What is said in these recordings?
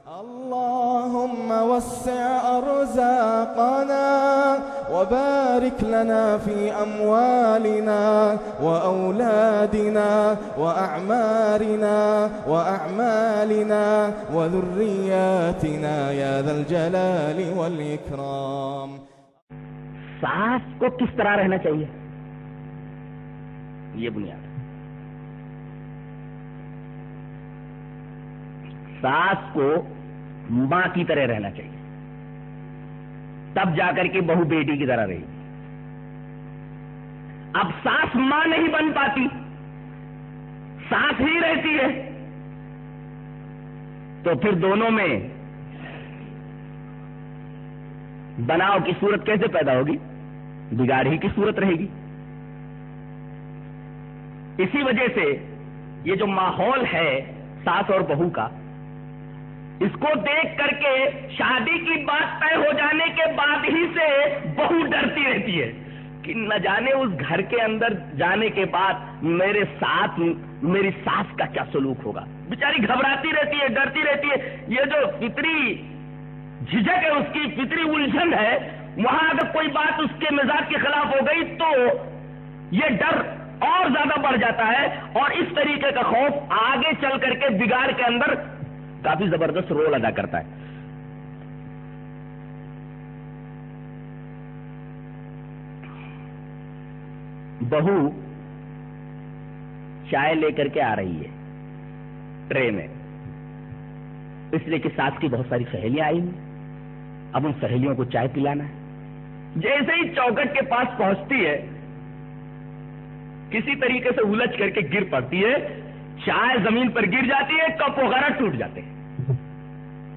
اللهم وسع أرزاقنا وبارك لنا في أموالنا وأولادنا وأعمالنا وذرياتنا يا ذا الجلال والإكرام. ساس کو کس طرح رہنا چاہیے؟ یہ بنیاد. ساس کو ماں کی طرح رہنا چاہیے، تب جا کر کے بہو بیٹی کی طرح رہے گی. اب ساس ماں نہیں بن پاتی، ساس ہی رہتی ہے، تو پھر دونوں میں بناؤ کی صورت کیسے پیدا ہوگی؟ بگاڑ ہی کی صورت رہے گی. اسی وجہ سے یہ جو ماحول ہے ساس اور بہو کا، اس کو دیکھ کر کے شادی کی بات طے ہو جانے کے بعد ہی سے بہو ڈرتی رہتی ہے کہ نہ جانے اس گھر کے اندر جانے کے بعد میرے ساتھ میری ساس کا کیا سلوک ہوگا. بیچاری گھبراتی رہتی ہے، ڈرتی رہتی ہے. یہ جو فطری جھجک ہے، اس کی فطری الجھن ہے، وہاں اگر کوئی بات اس کے مزاج کے خلاف ہو گئی تو یہ ڈر اور زیادہ بڑھ جاتا ہے، اور اس طریقے کا خوف آگے چل کر کے بگاڑ کے اندر کافی زبردست رول ادا کرتا ہے. بہو چائے لے کر کے آ رہی ہے ٹرے میں، اس لیے کہ ساس کی بہت ساری سہیلیاں آئی ہیں، اب ان سہیلیوں کو چائے پلانا ہے. جیسے ہی چوکٹ کے پاس پہنچتی ہے، کسی طریقے سے الجھ کر کے گر پڑتی ہے، چائے زمین پر گر جاتی ہے، کپ وغیرہ ٹوٹ جاتے ہیں.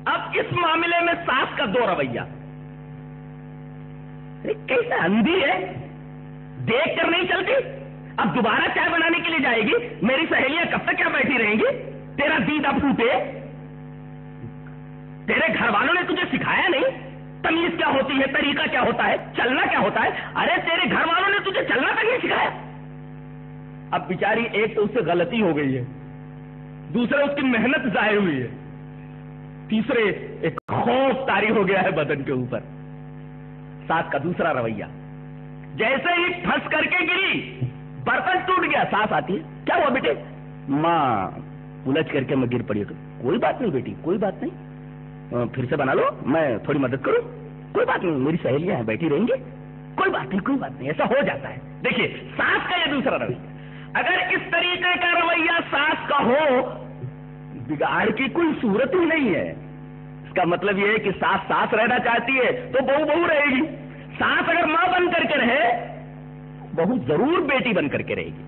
اب اس معاملے میں ساس کا دو رویہ، کیسا اندھی ہے، دیکھ کر نہیں چلتی. اب دوبارہ چائے بنانے کے لیے جائے گی، میری سہیلیاں کب تک کیا بیٹھی رہیں گی؟ تیرا دیدہ پھوٹے، تیرے گھر والوں نے تجھے سکھایا نہیں تمیز کیا ہوتی ہے، طریقہ کیا ہوتا ہے، چلنا کیا ہوتا ہے؟ ارے تیرے گھر والوں نے تجھے چلنا تک نہیں سکھایا. اب بیچاری ایک تو اس سے غلطی ہو گئی ہے، دوسرے اس کی محنت ضائع ہوئی ہے، تیسرے ایک خوف طاری ہو گیا ہے بدن کے اوپر. ساس کا دوسرا رویہ، جیسے ہی پھنس کر کے گری، برتن ٹوٹ گیا، ساس آتی ہے، کیا ہوا بیٹے؟ ماں الجھ کر کے میں گر پڑی. کوئی بات نہیں بیٹی، کوئی بات نہیں، پھر سے بنا لو، میں تھوڑی مدد کروں. کوئی بات نہیں، میری سہیلیاں ہیں، بیٹھی رہیں گے، کوئی بات نہیں، کوئی بات نہیں. ایسا ہو جاتا ہے. دیکھیے ساس کا یہ دوسرا رویہ. اگر اس طریقے کا رویہ ساس کا ہو، بگاڑ کی کوئی صورت ہی نہیں ہے. اس کا مطلب یہ ہے کہ ساس ساس رہنا چاہتی ہے تو بہو بہو رہے گی. ساس اگر ماں بن کر کے رہے، بہو ضرور بیٹی بن کر کے رہے گی.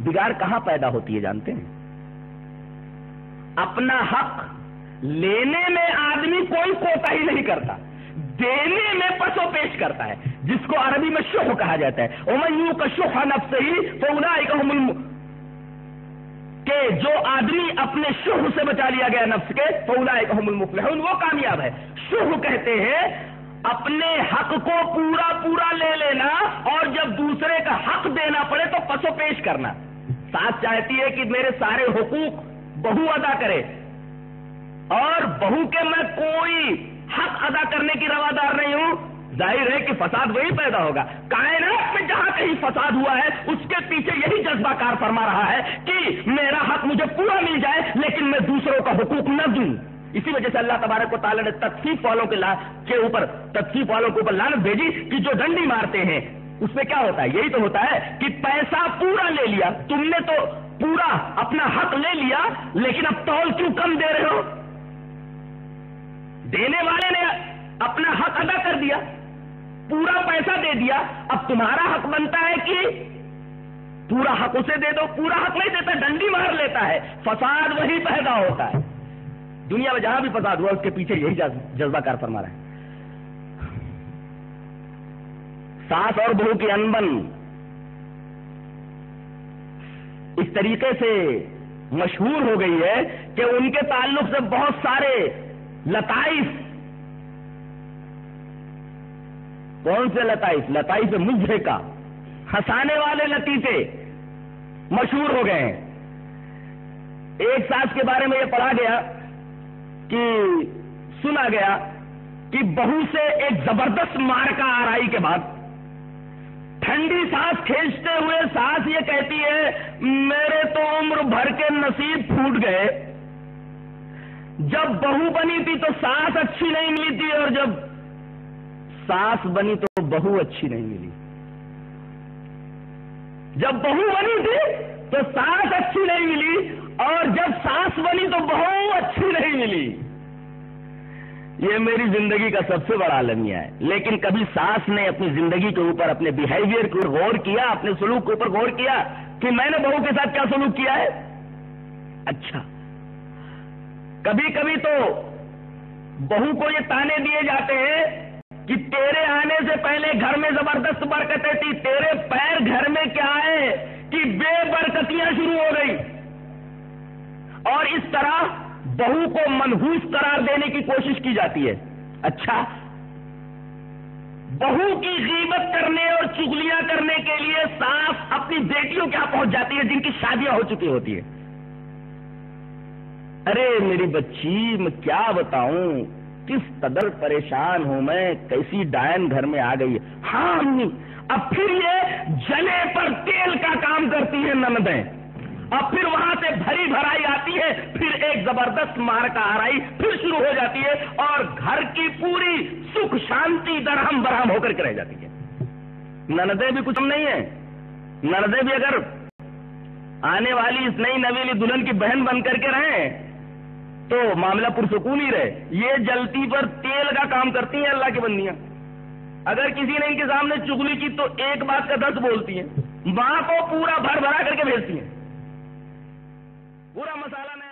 بگاڑ کہاں پیدا ہوتی ہے جانتے ہیں؟ اپنا حق لینے میں آدمی کوئی کوتاہی نہیں کرتا، دینے میں پسو پیش کرتا ہے، جس کو عربی میں شح کہا جاتا ہے. وَمَن یُوقَ شُحَّ نَفْسِهِ فَأُولَٰئِکَ هُمُ کہ جو آدمی اپنے شح سے بچا لیا گیا نفس کے، فَأُولَٰئِکَ هُمُ الْمُفْلِحُونَ، وہ کامیاب ہے. شح کہتے ہیں اپنے حق کو پورا پورا لے لینا، اور جب دوسرے کا حق دینا پڑے تو پسو پیش کرنا. ساس چاہتی ہے کہ میرے سارے حقوق بہو ادا کرے، اور بہو کے میں کوئی حق ادا کرنے کی روادار نہیں ہوں. ظاہر ہے کہ فساد وہی پیدا ہوگا. کائنات میں جہاں کہیں فساد ہوا ہے، اس کے پیچھے یہی جذبہ کار فرما رہا ہے کہ میرا حق مجھے پورا مل جائے، لیکن میں دوسروں کا حقوق نہ دوں. اسی وجہ سے اللہ تبارک و تعالیٰ نے تطفیف والوں کے اوپر لعنت بھیجی کہ جو ڈنڈی مارتے ہیں، اس میں کیا ہوتا ہے؟ یہی تو ہوتا ہے کہ پیسہ پورا لے لیا تم نے، تو پورا اپنا حق لے لیا، لیکن اب تول کیوں کم دے رہے ہو؟ دینے والے نے اپنا حق ادا کر دیا، پورا پیسہ دے دیا، اب تمہارا حق بنتا ہے کہ پورا حق اسے دے دو. پورا حق نہیں دیتا، ڈنڈی مار لیتا ہے. فساد وہی پیدا ہوتا ہے. دنیا میں جہاں بھی فساد ہوا، اس کے پیچھے یہی جذبہ کار فرما رہا ہے. ساس اور بہو کی انبن اس طریقے سے مشہور ہو گئی ہے کہ ان کے تعلق سے بہت سارے لطائف، کون سے لطائف؟ لطائف مضحکہ، ہنسانے والے لطیفے مشہور ہو گئے ہیں. ایک ساس کے بارے میں یہ پڑھا گیا کہ سنا گیا کہ بہو سے ایک زبردست معرکہ آرائی کے بعد ٹھنڈی سانس کھینچتے ہوئے ساس یہ کہتی ہے میرے تو عمر بھر کے نصیب پھوٹ گئے. جب بہو بنی تھی تو ساس اچھی نہیں ملی تھی اور جب ساس بنی تو بہو اچھی نہیں ملی. جب بہو بنی تھی تو ساس اچھی نہیں ملی اور جب ساس بنی تو بہو اچھی نہیں ملی. یہ میری زندگی کا سب سے بڑا المیہ ہے. لیکن کبھی ساس نے اپنی زندگی کے اوپر اپنے بیہیویئر کے اوپر غور کیا, اپنے سلوک کے اوپر غور کیا کہ میں نے بہو کے ساتھ کیا سلوک کیا ہے؟ اچھا, کبھی کبھی تو بہو کو یہ تانے دیے جاتے ہیں کہ تیرے آنے سے پہلے گھر میں زبردست برکتیں تھی, تیرے پیر گھر میں کیا ہے کہ بے برکتیاں شروع ہو گئی. اور اس طرح بہو کو منحوس قرار دینے کی کوشش کی جاتی ہے. اچھا, بہو کی غیبت کرنے اور چغلیاں کرنے کے لیے ساس اپنی بیٹیوں کے یہاں پہنچ جاتی ہے جن کی شادیاں ہو چکی ہوتی ہیں. ارے میری بچی, میں کیا بتاؤں کس قدر پریشان ہوں میں, کیسی ڈائن گھر میں آ گئی ہے. ہاں امی, اب پھر یہ جلے پر تیل کا کام کرتی ہیں نندیں, اب پھر وہاں سے بھری بھرائی آتی ہے, پھر ایک زبردست معرکہ آرائی پھر شروع ہو جاتی ہے اور گھر کی پوری سکھ شانتی درہم برہم ہو کر کے رہ جاتی ہے. نندیں بھی کچھ نہیں ہیں. نندیں بھی اگر آنے والی اس نئی نویلی دلہن کی بہن بن کر کے رہیں تو معاملہ پرسکون ہی رہے. یہ جلتی پر تیل کا کام کرتی ہیں اللہ کی بندیاں. اگر کسی نے ان کے سامنے چغلی کی تو ایک بات کا 10 بولتی ہیں, ماں کو پورا بھر بھرا کر کے بھیجتی ہیں, پورا مسالہ نہیں.